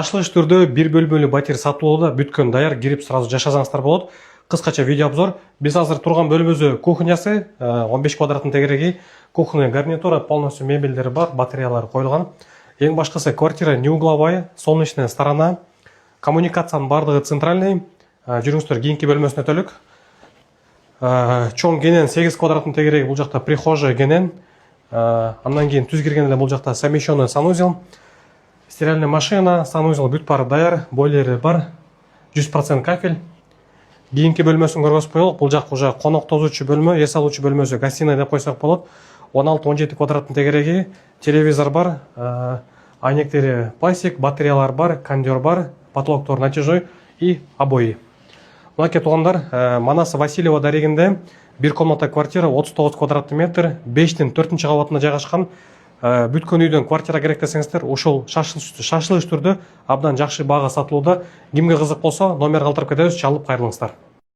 Шашылыш түрдө бир бөлмөлүү батир сатылууда, бүткөн даяр, кирип сразу жашасаңыздар болот. Кыскача видео обзор. Биз азыр турган бөлмөбүз кухнясы, 15 квадраттын тегереги. Кухня гарнитура, полностью мебелдери бар, батареялар коюлган. Эң башкысы квартира не угловая, солнечная сторона. Коммуникациянын бардыгы центральный. Жүрүңүздөр кийинки бөлмөсүнө өтөлүк. Чоң кенен 8 квадраттын тегереги, бул жакта прихожая кенен. Андан кийин түз кирген эле бул жакта совмещенный санузел. Стиральная машина, санузел бүт бары даяр, бойлери бар, 100% кафель. Кийинки бөлмөсүн көргөзүп коелук. Бул жак уже конок тозуучу бөлмө, эс алуучу бөлмөсү, гостиная деп койсок болот. 16-17 квадраттын тегереги, телевизор бар, айнектери пластик, батареялар бар, кондер бар, потолоктор натяжной и обои. Мынакей туугандар, Манас Васильева дарегинде бир комната квартира 39 квадраттын метр, 5-тин 4-нчи кабатында жайгашкан. Бүткөн үйдөн квартира керек десеңиздер, ушул шашылыш түрдө абдан жакшы баага сатылууда. Кимге кызык болсо, номер калтырып кетебиз, чалып кайрылыңыздар.